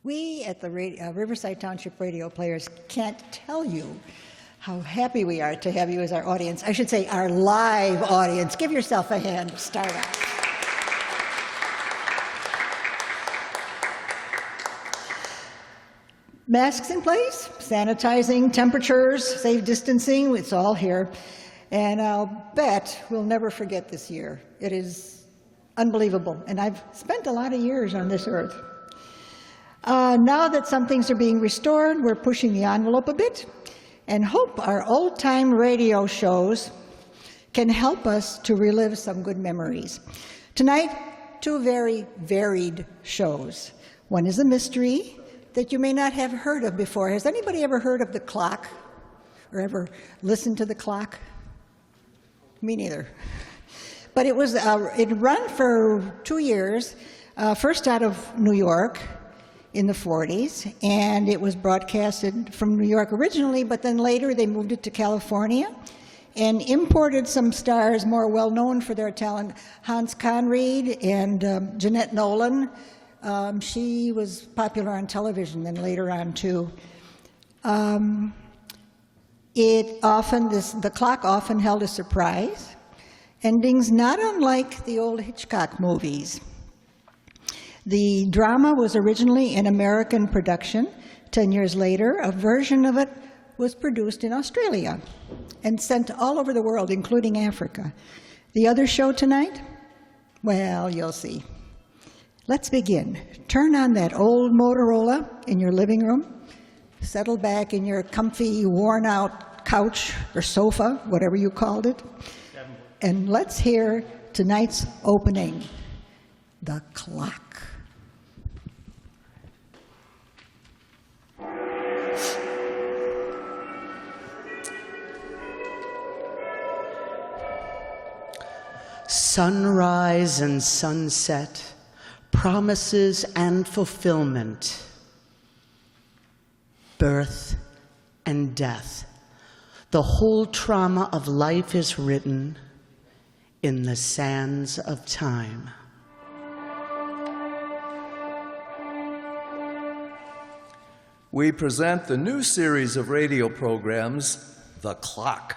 We at the Riverside Township Radio Players can't tell you how happy we are to have you as our audience. I should say our live audience. Give yourself a hand to start off. Masks in place, sanitizing, temperatures, safe distancing, it's all here. And I'll bet we'll never forget this year. It is unbelievable. And I've spent a lot of years on this earth. Now that some things are being restored, we're pushing the envelope a bit and hope our old-time radio shows can help us to relive some good memories. Tonight, two very varied shows. One is a mystery that you may not have heard of before. Has anybody ever heard of The Clock or ever listened to The Clock? Me neither. But it ran for 2 years, first out of New York in the 40s, and it was broadcasted from New York originally, but then later they moved it to California and imported some stars more well-known for their talent, Hans Conried and Jeanette Nolan. She was popular on television then later on too. The Clock often held a surprise, endings not unlike the old Hitchcock movies. The drama was originally an American production. 10 years later, a version of it was produced in Australia and sent all over the world, including Africa. The other show tonight? Well, you'll see. Let's begin. Turn on that old Motorola in your living room. Settle back in your comfy, worn-out couch or sofa, whatever you called it. And let's hear tonight's opening, The Clock. Sunrise and sunset, promises and fulfillment, birth and death. The whole trauma of life is written in the sands of time. We present the new series of radio programs, The Clock.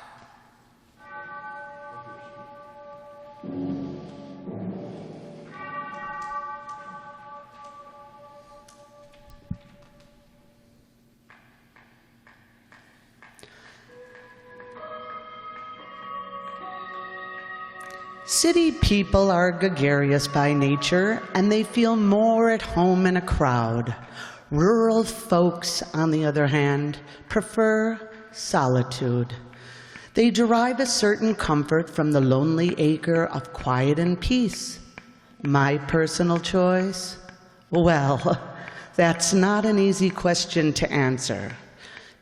City people are gregarious by nature, and they feel more at home in a crowd. Rural folks, on the other hand, prefer solitude. They derive a certain comfort from the lonely acre of quiet and peace. My personal choice? Well, that's not an easy question to answer.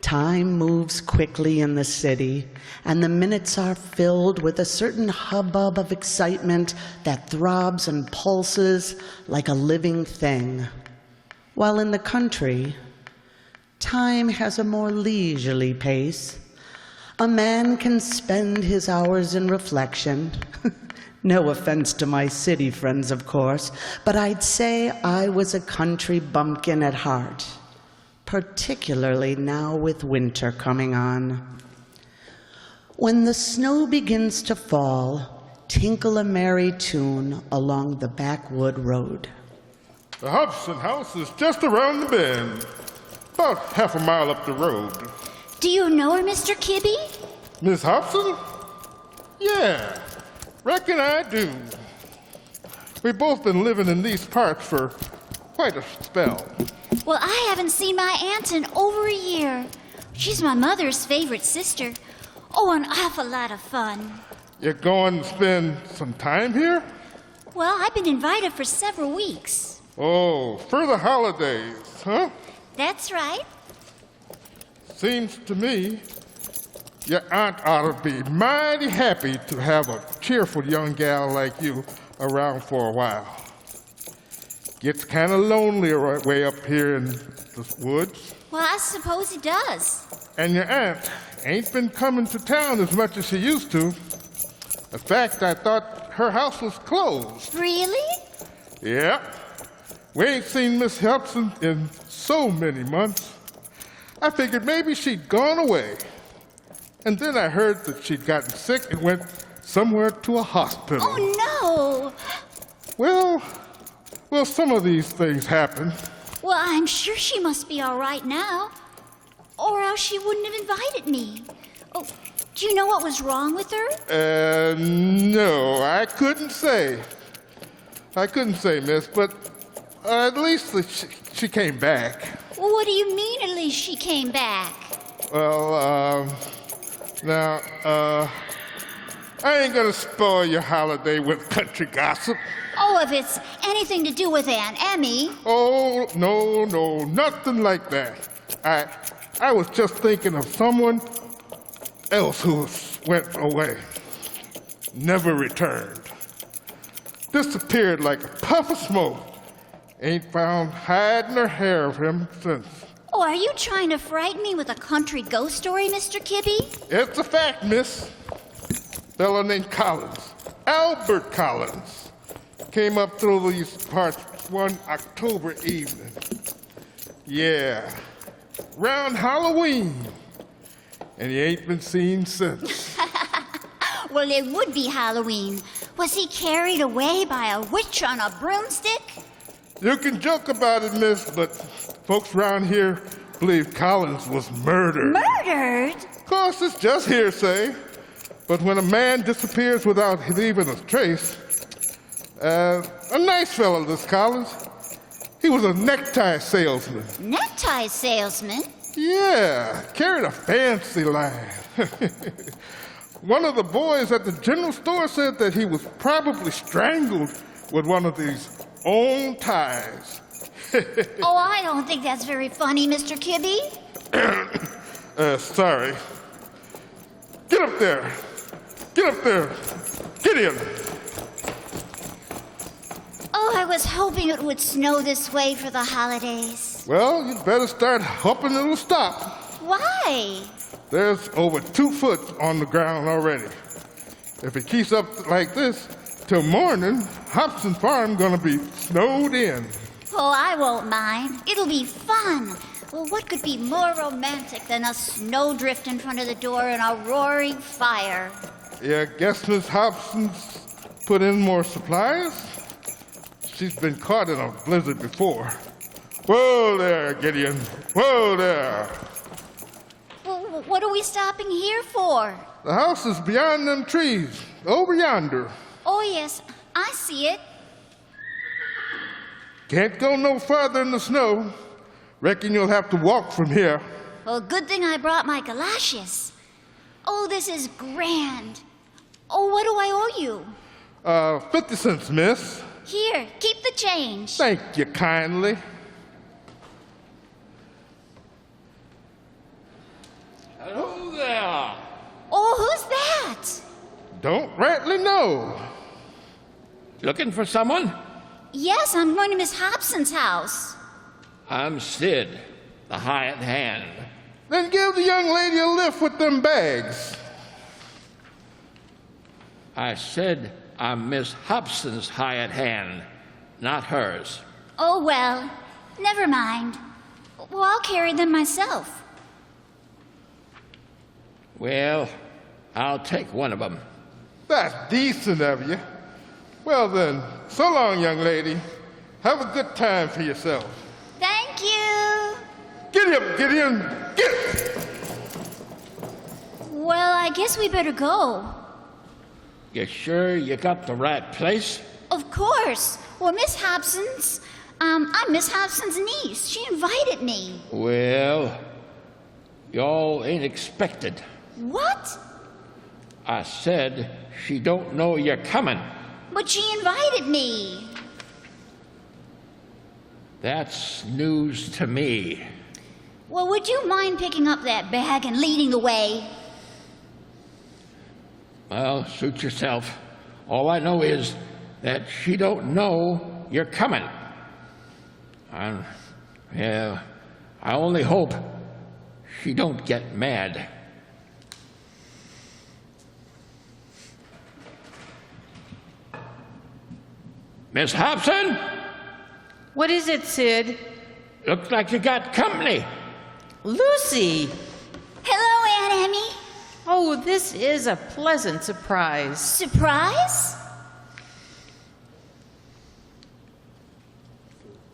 Time moves quickly in the city, and the minutes are filled with a certain hubbub of excitement that throbs and pulses like a living thing. While in the country, time has a more leisurely pace. A man can spend his hours in reflection. No offense to my city friends, of course, but I'd say I was a country bumpkin at heart, particularly now with winter coming on. When the snow begins to fall, tinkle a merry tune along the backwood road. The Hobson house is just around the bend, about half a mile up the road. Do you know her, Mr. Kibbe? Miss Hobson? Yeah, reckon I do. We've both been living in these parts for quite a spell. Well, I haven't seen my aunt in over a year. She's my mother's favorite sister. Oh, an awful lot of fun. You going to spend some time here? Well, I've been invited for several weeks. Oh, for the holidays, huh? That's right. Seems to me your aunt ought to be mighty happy to have a cheerful young gal like you around for a while. Gets kind of lonely right way up here in the woods. Well, I suppose it does. And your aunt ain't been coming to town as much as she used to. In fact, I thought her house was closed. Really? Yeah. We ain't seen Miss Hobson in so many months. I figured maybe she'd gone away. And then I heard that she'd gotten sick and went somewhere to a hospital. Oh, no. Well, some of these things happen. Well, I'm sure she must be all right now. Or else she wouldn't have invited me. Oh, do you know what was wrong with her? No, I couldn't say. Miss, but at least she came back. Well, what do you mean, at least she came back? Well, now, I ain't gonna spoil your holiday with country gossip. Oh, if it's anything to do with Aunt Emmy. Oh, no, nothing like that. I was just thinking of someone else who went away, never returned. Disappeared like a puff of smoke. Ain't found hide nor hair of him since. Oh, are you trying to frighten me with a country ghost story, Mr. Kibbe? It's a fact, miss. Fellow named Collins, Albert Collins, came up through these parts one October evening. Yeah, round Halloween. And he ain't been seen since. Well, it would be Halloween. Was he carried away by a witch on a broomstick? You can joke about it, miss, but folks around here believe Collins was murdered. Murdered? Of course, it's just hearsay. But when a man disappears without leaving a trace, a nice fellow, this Collins. He was a necktie salesman. Necktie salesman? Yeah, carried a fancy line. One of the boys at the general store said that he was probably strangled with one of these own ties. Oh, I don't think that's very funny, Mr. Kibbe. Sorry. Get up there. Get in. Oh, I was hoping it would snow this way for the holidays. Well, you'd better start hoping it'll stop. Why? There's over 2 foot on the ground already. If it keeps up like this, till morning, Hobson Farm gonna be snowed in. Oh, I won't mind. It'll be fun. Well, what could be more romantic than a snowdrift in front of the door and a roaring fire? Yeah, guess Miss Hobson's put in more supplies? She's been caught in a blizzard before. Whoa there, Gideon. Whoa there. Well, what are we stopping here for? The house is beyond them trees, over yonder. Oh, yes, I see it. Can't go no farther in the snow. Reckon you'll have to walk from here. Well, good thing I brought my galoshes. Oh, this is grand. Oh, what do I owe you? 50 cents, miss. Here, keep the change. Thank you kindly. Hello there. Oh, who's that? Don't rightly know. Looking for someone? Yes, I'm going to Miss Hobson's house. I'm Sid, the hired hand. Then give the young lady a lift with them bags. I said I'm Miss Hobson's hired hand, not hers. Oh, well, never mind. Well, I'll carry them myself. Well, I'll take one of them. That's decent of you. Well then, so long, young lady. Have a good time for yourself. Thank you. Get up, Gideon. Get! Well, I guess we better go. You sure you got the right place? Of course. Well, Miss Hobson's, I'm Miss Hobson's niece. She invited me. Well, y'all ain't expected. What? I said she don't know you're coming. But she invited me. That's news to me. Well, would you mind picking up that bag and leading the way? Well, suit yourself. All I know is that she don't know you're coming. Yeah, I only hope she don't get mad. Miss Hobson? What is it, Sid? Looks like you got company. Lucy! Hello, Aunt Emmy. Oh, this is a pleasant surprise. Surprise?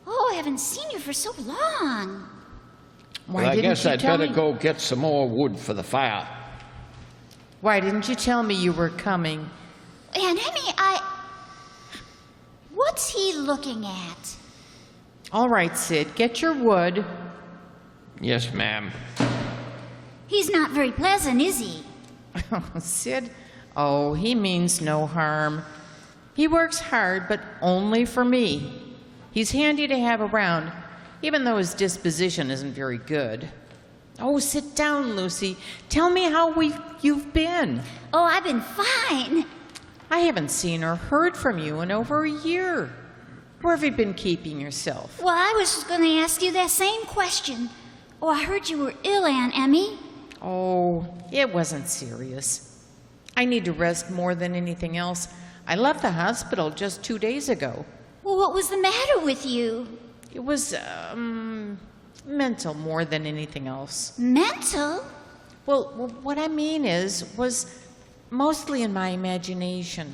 Oh, I haven't seen you for so long. Why Well, I didn't guess you I'd tell better me? go get some more wood for the fire. Why didn't you tell me you were coming? Aunt Emmy, What's he looking at? All right, Sid, get your wood. Yes, ma'am. He's not very pleasant, is he? Sid, oh, he means no harm. He works hard, but only for me. He's handy to have around, even though his disposition isn't very good. Oh, sit down, Lucy. Tell me how you've been. Oh, I've been fine. I haven't seen or heard from you in over a year. Where have you been keeping yourself? Well, I was going to ask you that same question. Oh, I heard you were ill, Aunt Emmy. Oh, it wasn't serious. I need to rest more than anything else. I left the hospital just 2 days ago. Well, what was the matter with you? It was, mental more than anything else. Mental? Well, what I mean was mostly in my imagination.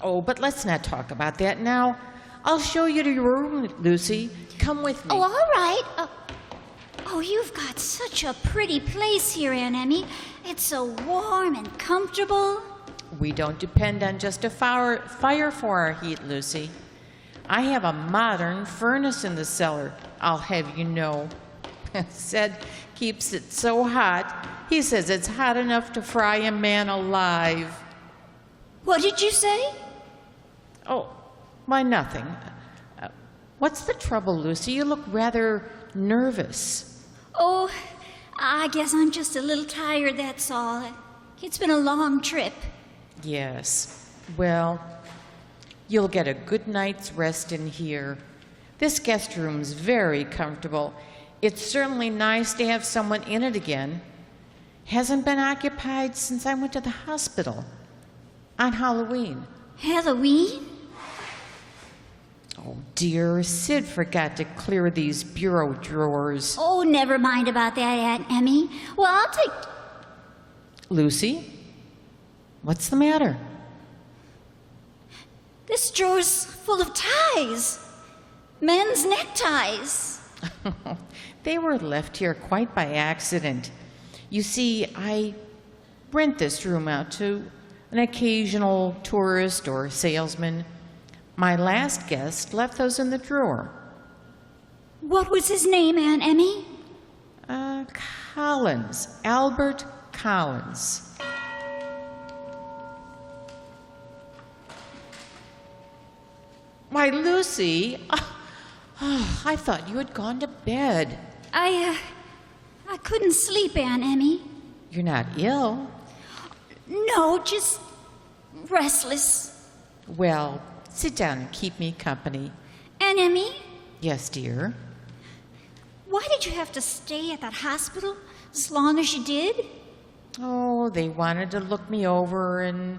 Oh, but let's not talk about that now. I'll show you to your room, Lucy. Come with me. Oh, all right. Oh, you've got such a pretty place here, Aunt Emmy. It's so warm and comfortable. We don't depend on just a fire for our heat, Lucy. I have a modern furnace in the cellar, I'll have you know. Sid keeps it so hot, he says it's hot enough to fry a man alive. What did you say? Oh, why, nothing. What's the trouble, Lucy? You look rather nervous. Oh, I guess I'm just a little tired, that's all. It's been a long trip. Yes. Well, you'll get a good night's rest in here. This guest room's very comfortable. It's certainly nice to have someone in it again. Hasn't been occupied since I went to the hospital on Halloween. Halloween? Oh dear, Sid forgot to clear these bureau drawers. Oh, never mind about that, Aunt Emmy. Well, I'll take... Lucy, what's the matter? This drawer's full of ties. Men's neckties. They were left here quite by accident. You see, I rent this room out to an occasional tourist or salesman. My last guest left those in the drawer. What was his name, Aunt Emmy? Collins, Albert Collins. Why, Lucy, I thought you had gone to bed. I couldn't sleep, Aunt Emmy. You're not ill. No, just restless. Well, sit down and keep me company. Aunt Emmy, Yes, dear. why did you have to stay at that hospital as long as you did? Oh, they wanted to look me over and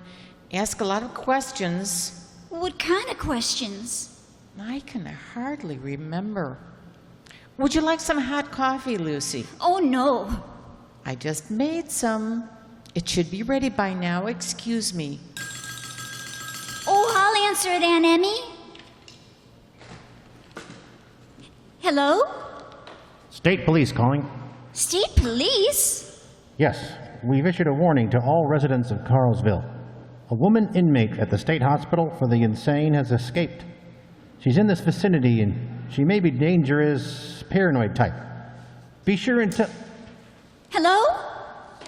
ask a lot of questions. What kind of questions? I can hardly remember. Would you like some hot coffee, Lucy? Oh, no. I just made some. It should be ready by now. Excuse me. Oh, I'll answer it, Aunt Emmy. Hello? State Police calling. State Police? Yes, we've issued a warning to all residents of Carlsville. A woman inmate at the state hospital for the insane has escaped. She's in this vicinity and she may be dangerous, paranoid type. Be sure and tell... Hello?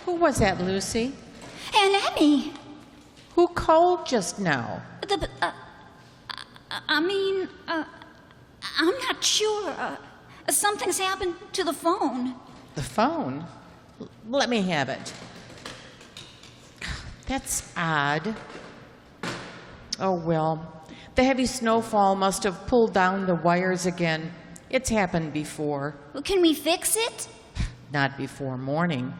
Who was that, Lucy? Aunt Emmy. Who called just now? I'm not sure. Something's happened to the phone. The phone? Let me have it. That's odd. Oh, well, the heavy snowfall must have pulled down the wires again. It's happened before. Well, can we fix it? Not before morning.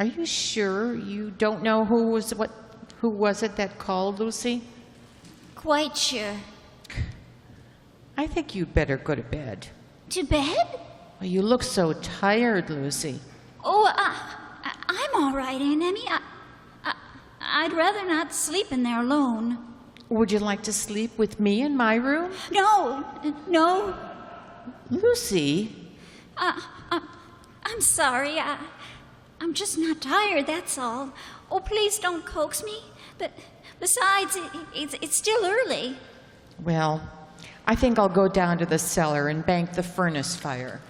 Are you sure you don't know who was it that called, Lucy? Quite sure. I think you'd better go to bed. To bed? Well, you look so tired, Lucy. Oh, I'm all right, Aunt Emmy. I'd rather not sleep in there alone. Would you like to sleep with me in my room? No. Lucy? I'm sorry. I'm just not tired, that's all. Oh, please don't coax me. But besides, it's still early. Well, I think I'll go down to the cellar and bank the furnace fire.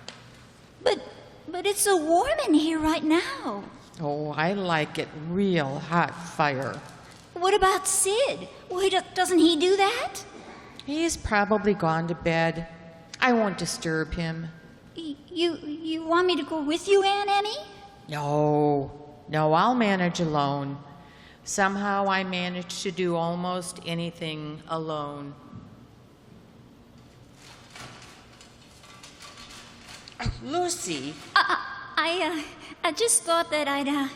But it's so warm in here right now. Oh, I like it real hot fire. What about Sid? Why, doesn't he do that? He's probably gone to bed. I won't disturb him. You want me to go with you, Aunt Emmy? No, I'll manage alone. Somehow I manage to do almost anything alone. Lucy, I just thought that I'd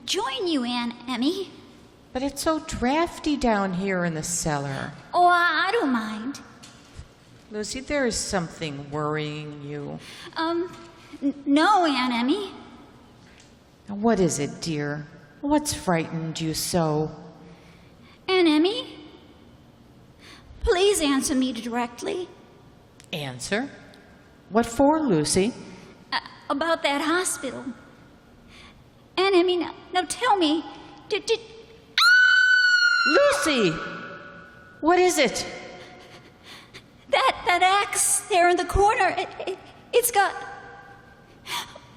join you, Aunt Emmy. but it's so drafty down here in the cellar. Oh, I don't mind. Lucy, there is something worrying you. No, Aunt Emmy. Now, what is it, dear? What's frightened you so? Aunt Emmy, please answer me directly. Answer? What for, Lucy? About that hospital. Aunt Emmy, now tell me, did Lucy! What is it? that axe there in the corner, it's got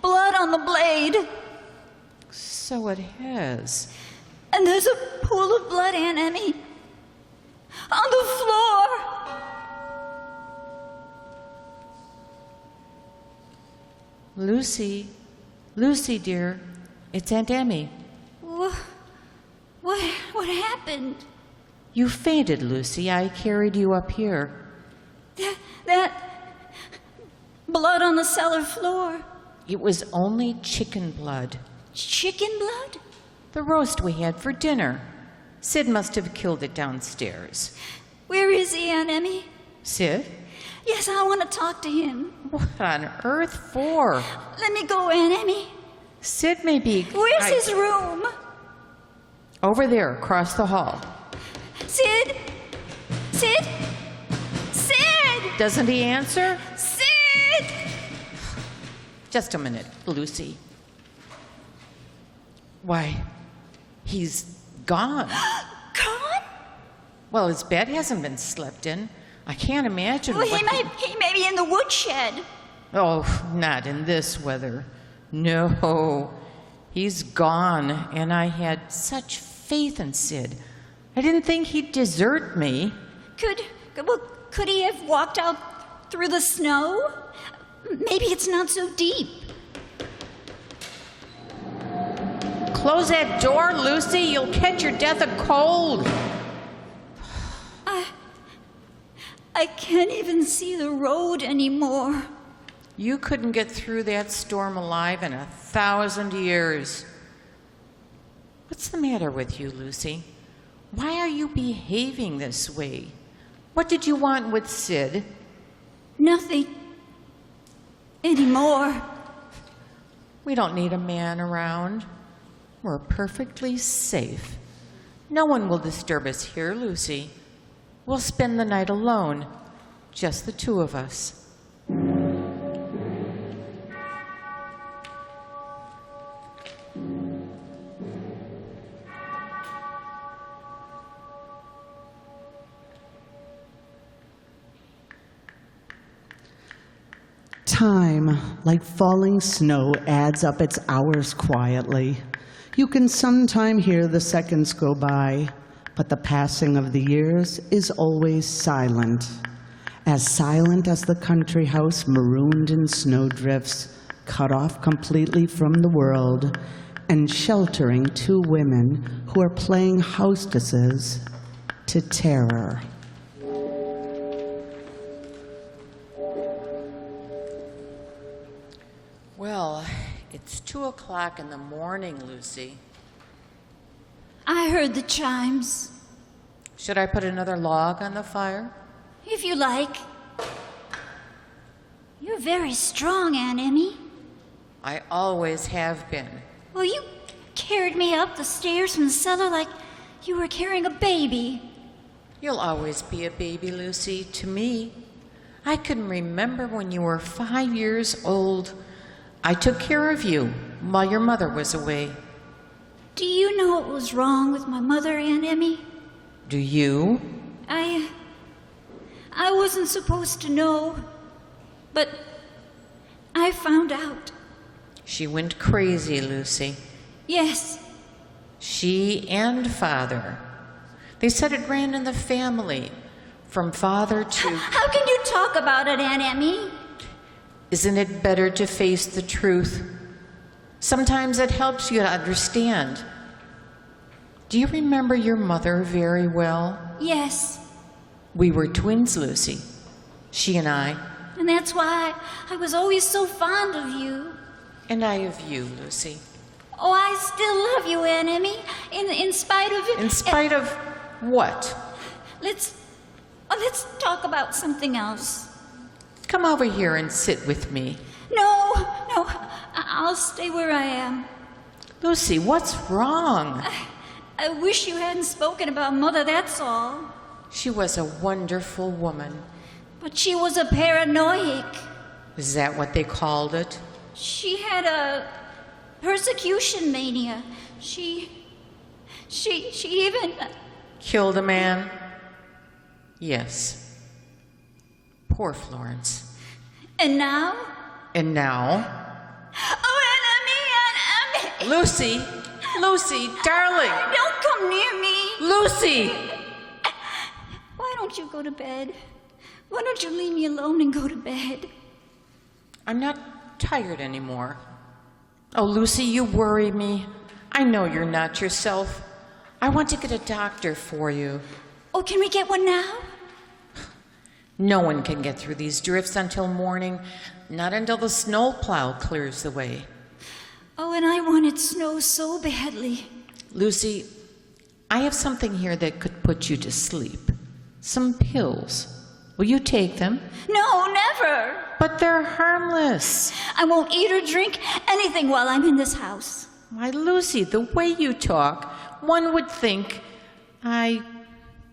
blood on the blade. So it has. And there's a pool of blood, Aunt Emmy, on the floor. Lucy, dear, it's Aunt Emmy. What happened? You fainted, Lucy. I carried you up here. That blood on the cellar floor. It was only chicken blood. Chicken blood? The roast we had for dinner. Sid must have killed it downstairs. Where is he, Aunt Emmy? Sid? Yes, I want to talk to him. What on earth for? Let me go, Aunt Emmy. Sid may be... Where's his room? Over there, across the hall. Sid? Sid? Sid! Doesn't he answer? Sid! Just a minute, Lucy. Why, he's gone. Gone? Well, his bed hasn't been slept in. I can't imagine Well, what he may be in the woodshed. Oh, not in this weather. No, he's gone, and I had such faith in Sid. I didn't think he'd desert me. Could he have walked out through the snow? Maybe it's not so deep. Close that door, Lucy. You'll catch your death of cold. I can't even see the road anymore. You couldn't get through that storm alive in 1,000 years. What's the matter with you, Lucy? Why are you behaving this way? What did you want with Sid? Nothing anymore. We don't need a man around. We're perfectly safe. No one will disturb us here, Lucy. We'll spend the night alone, just the two of us. Time, like falling snow, adds up its hours quietly. You can sometime hear the seconds go by, but the passing of the years is always silent as the country house marooned in snowdrifts, cut off completely from the world, and sheltering two women who are playing hostesses to terror. Well, it's 2 o'clock in the morning, Lucy. I heard the chimes. Should I put another log on the fire? If you like. You're very strong, Aunt Emmy. I always have been. Well, you carried me up the stairs from the cellar like you were carrying a baby. You'll always be a baby, Lucy, to me. I can remember when you were 5 years old. I took care of you while your mother was away. Do you know what was wrong with my mother, Aunt Emmy? Do you? I wasn't supposed to know, but I found out. She went crazy, Lucy. Yes, She and Father. They said it ran in the family, from father to... how can you talk about it, Aunt Emmy? Isn't it better to face the truth? Sometimes it helps you to understand. Do you remember your mother very well? Yes, We were twins, Lucy. She and I. and that's why I was always so fond of you. And I of you, Lucy. Oh, I still love you, Aunt Emmy, in spite of it. In spite of what? Let's talk about something else. Come over here and sit with me. No, I'll stay where I am. Lucy, what's wrong? I wish you hadn't spoken about Mother, that's all. She was a wonderful woman. But she was a paranoiac. Is that what they called it? She had a persecution mania. She even... Killed a man? Yes. Poor Florence. And now? And now? Oh, Aunt Emmy! Lucy! Lucy, darling! Don't come near me! Lucy! Why don't you go to bed? Why don't you leave me alone and go to bed? I'm not tired anymore. Oh, Lucy, you worry me. I know you're not yourself. I want to get a doctor for you. Oh, can we get one now? No one can get through these drifts until morning, not until the snowplow clears the way. Oh, and I wanted snow so badly. Lucy, I have something here that could put you to sleep. Some pills. Will you take them? No, never. But they're harmless. I won't eat or drink anything while I'm in this house. Why, Lucy, the way you talk, one would think I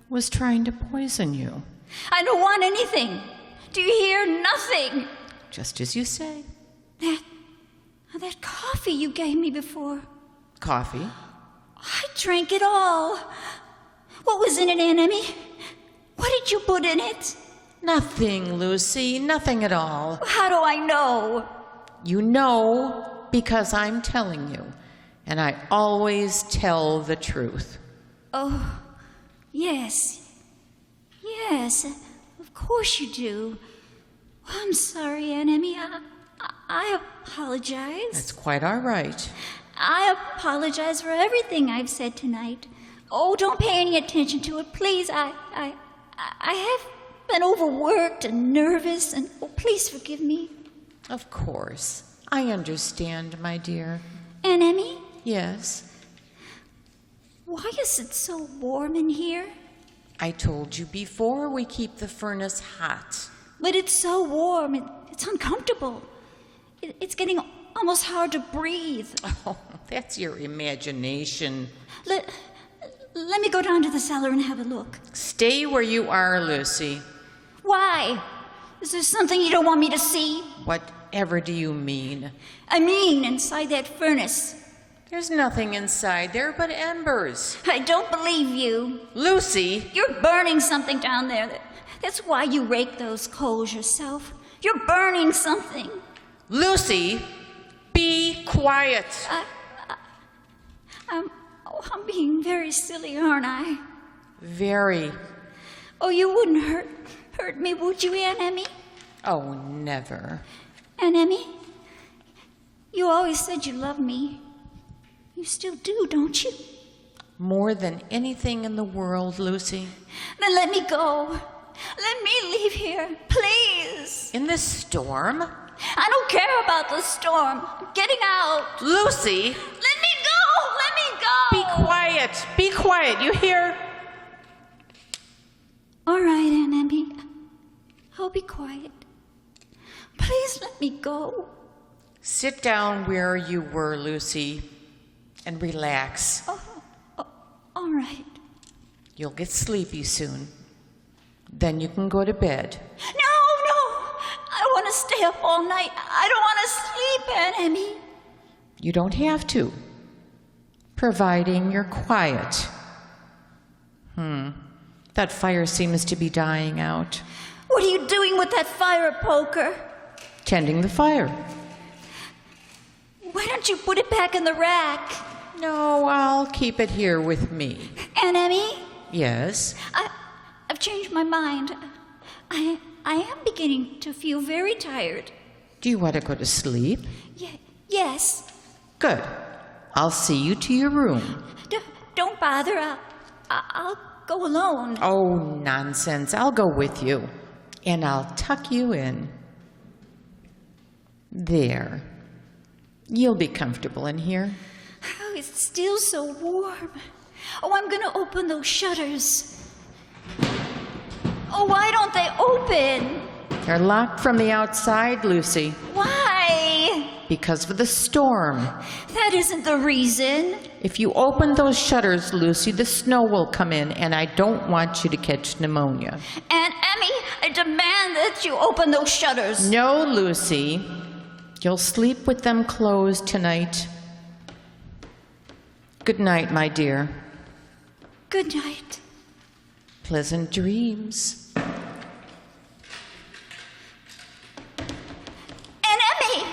was trying to poison you. I don't want anything. Do you hear? Nothing. Just as you say. That coffee you gave me before. Coffee? I drank it all. What was in it, Aunt Emmy? What did you put in it? Nothing, Lucy, nothing at all. How do I know? You know because I'm telling you, and I always tell the truth. Oh, yes. Yes, of course you do. I'm sorry, Aunt Emmy. I apologize. That's quite all right. I apologize for everything I've said tonight. Oh, don't pay any attention to it, please. I have been overworked and nervous, and oh, please forgive me. Of course. I understand, my dear. Aunt Emmy, Yes. why is it so warm in here? I told you before we keep the furnace hot. But it's so warm, it's uncomfortable. It's getting almost hard to breathe. Oh, that's your imagination. Let me go down to the cellar and have a look. Stay where you are, Lucy. Why? Is there something you don't want me to see? Whatever do you mean? I mean, inside that furnace. There's nothing inside there but embers. I don't believe you. Lucy! You're burning something down there. That's why you rake those coals yourself. You're burning something. Lucy! Be quiet! I'm being very silly, aren't I? Very. Oh, you wouldn't hurt me, would you, Aunt Emmy? Oh, never. Aunt Emmy, you always said you loved me. You still do, don't you? More than anything in the world, Lucy. Then let me go. Let me leave here, please. In this storm? I don't care about the storm. I'm getting out. Lucy! Let me go! Let me go! Be quiet! Be quiet, you hear? All right, Aunt Emmy. I'll be quiet. Please let me go. Sit down where you were, Lucy, and relax. All right. You'll get sleepy soon. Then you can go to bed. No! I want to stay up all night. I don't want to sleep, Aunt Emmy. You don't have to, providing you're quiet. That fire seems to be dying out. What are you doing with that fire poker? Tending the fire. Why don't you put it back in the rack? No, I'll keep it here with me. Aunt Emmy, Yes? I've changed my mind. I am beginning to feel very tired. Do you want to go to sleep? Yes. Good. I'll see you to your room. Don't bother. I'll go alone. Oh, nonsense. I'll go with you. And I'll tuck you in. There. You'll be comfortable in here. Oh, it's still so warm. Oh, I'm going to open those shutters. Oh, why don't they open? They're locked from the outside, Lucy, Why? because of the storm. That isn't the reason. If you open those shutters, Lucy, the snow will come in, and I don't want you to catch pneumonia. Aunt Emmy, I demand that you open those shutters. No, Lucy. You'll sleep with them closed tonight. Good night, my dear. Good night. Pleasant dreams. Aunt Emmy!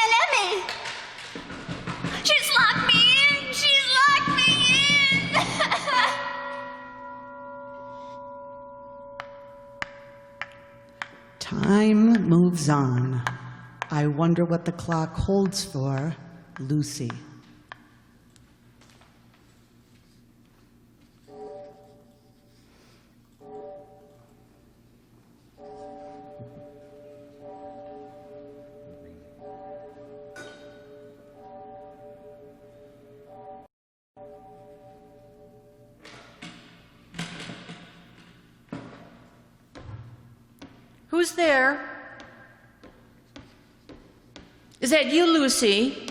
Aunt Emmy! She's locked me in! She's locked me in! Time moves on. I wonder what the clock holds for Lucy. Who's there? Is that you, Lucy?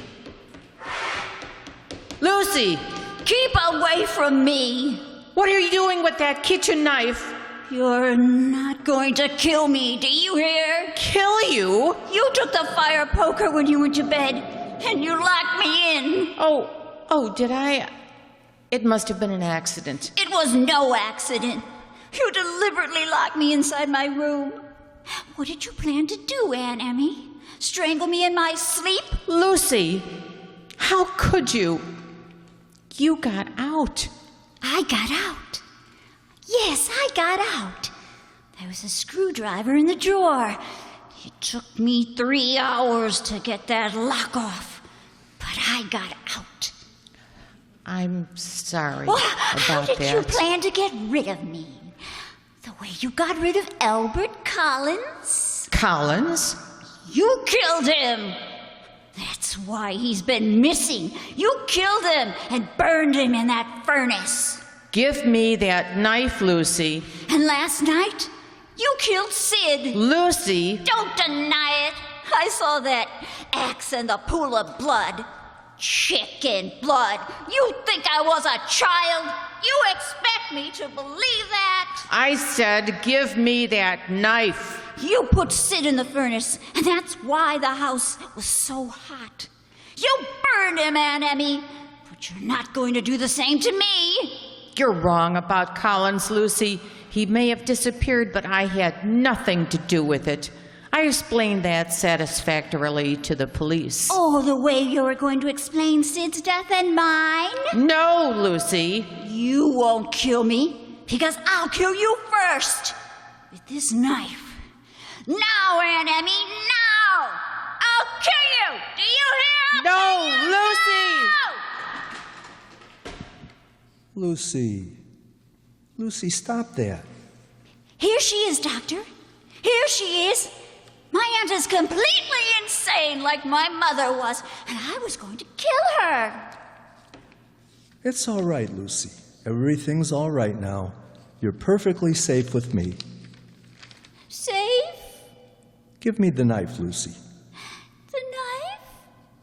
Lucy! Keep away from me! What are you doing with that kitchen knife? You're not going to kill me, do you hear? Kill you? You took the fire poker when you went to bed, and you locked me in. Oh, did I? It must have been an accident. It was no accident. You deliberately locked me inside my room. What did you plan to do, Aunt Emmy? Strangle me in my sleep? Lucy, how could you? You got out. I got out. Yes, I got out. There was a screwdriver in the drawer. It took me 3 hours to get that lock off, but I got out. I'm sorry Well, about how did that. you plan to get rid of me? The way you got rid of Albert Collins? Collins? You killed him! That's why he's been missing. You killed him and burned him in that furnace. Give me that knife, Lucy. And last night, you killed Sid. Lucy! Don't deny it. I saw that axe in the pool of blood. Chicken blood. You think I was a child? You expect me to believe that? I said, give me that knife. You put Sid in the furnace, and that's why the house was so hot. You burned him, Aunt Emmy, but you're not going to do the same to me. You're wrong about Collins, Lucy. He may have disappeared, but I had nothing to do with it. I explained that satisfactorily to the police. Oh, the way you're going to explain Sid's death and mine? No, Lucy. You won't kill me, because I'll kill you first. With this knife. Now, Aunt Emmy, now! I'll kill you! Do you hear? No, Lucy! Lucy. Lucy, stop that. Here she is, Doctor. Here she is. My aunt is completely insane like my mother was, and I was going to kill her. It's all right, Lucy. Everything's all right now. You're perfectly safe with me. Safe? Give me the knife, Lucy. The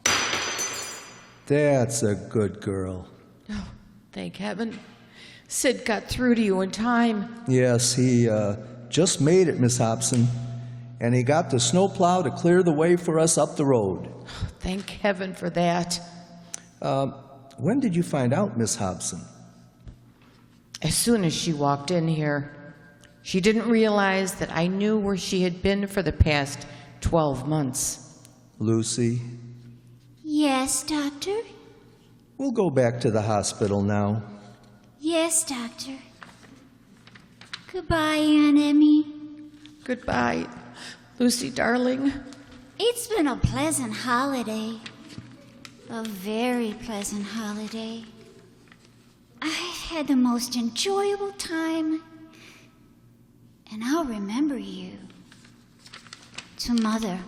knife? That's a good girl. Oh, thank heaven. Sid got through to you in time. Yes, he just made it, Miss Hobson. And he got the snowplow to clear the way for us up the road. Thank heaven for that. When did you find out, Miss Hobson? As soon as she walked in here, she didn't realize that I knew where she had been for the past 12 months. Lucy, Yes, Doctor? we'll go back to the hospital now. Yes, Doctor. Goodbye, Aunt Emmy. Goodbye, Lucy, darling. It's been a pleasant holiday. A very pleasant holiday. I've had the most enjoyable time. And I'll remember you. To Mother.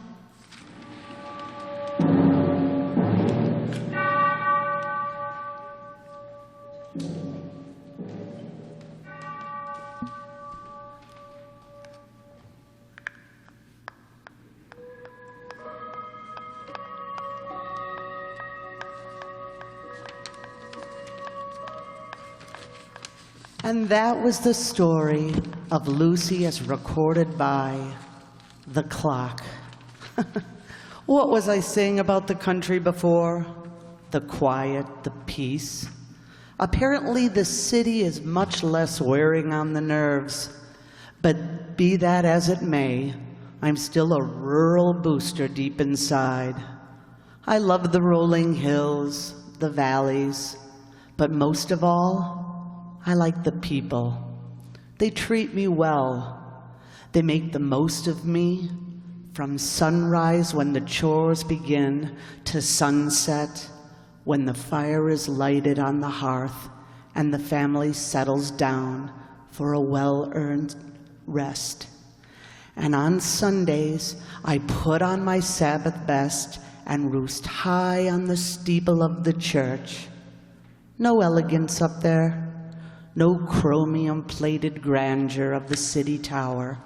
And that was the story of Lucy as recorded by the clock. What was I saying about the country before? The quiet, the peace. Apparently the city is much less wearing on the nerves. But be that as it may, I'm still a rural booster deep inside. I love the rolling hills, the valleys, but most of all, I like the people. They treat me well. They make the most of me from sunrise when the chores begin to sunset when the fire is lighted on the hearth and the family settles down for a well-earned rest. And on Sundays, I put on my Sabbath best and roost high on the steeple of the church. No elegance up there. No chromium-plated grandeur of the city tower.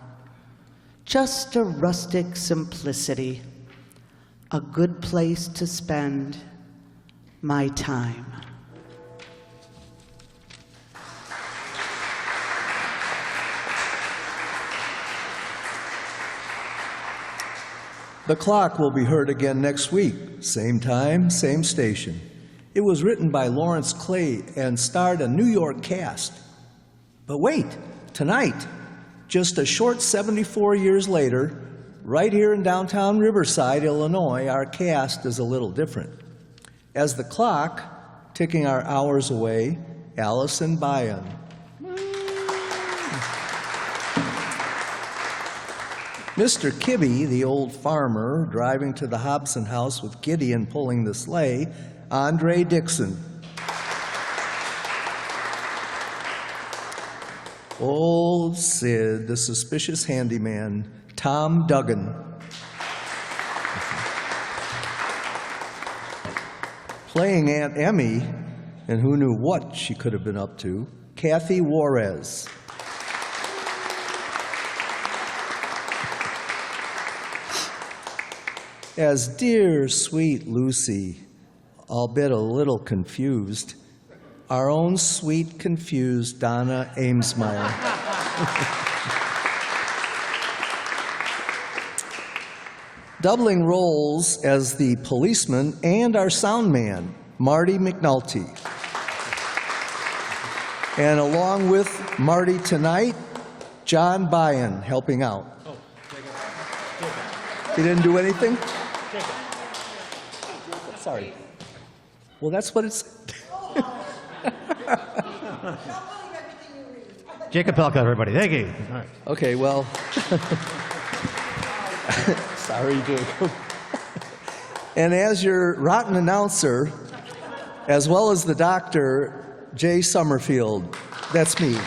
Just a rustic simplicity. A good place to spend my time. The Clock will be heard again next week. Same time, same station. It was written by Lawrence Clay and starred a New York cast. But wait, tonight, just a short 74 years later, right here in downtown Riverside, Illinois, our cast is a little different. As the clock, ticking our hours away, Allison Bayan. Mr. Kibbe, the old farmer, driving to the Hobson house with Gideon pulling the sleigh, Andre Dixon. Old Sid, the suspicious handyman, Tom Duggan. Playing Aunt Emmy, and who knew what she could have been up to, Kathy Juarez. As dear, sweet Lucy, albeit a little confused, our own sweet, confused Donna Amesmeyer. Doubling roles as the policeman and our sound man, Marty McNulty. And along with Marty tonight, John Bayan helping out. He didn't do anything? Sorry. Well, that's what it's... Jacob Pelka, everybody. Thank you. All right. Okay, well... Sorry, Jacob. And as your rotten announcer, as well as the doctor, Jay Summerfield, that's me.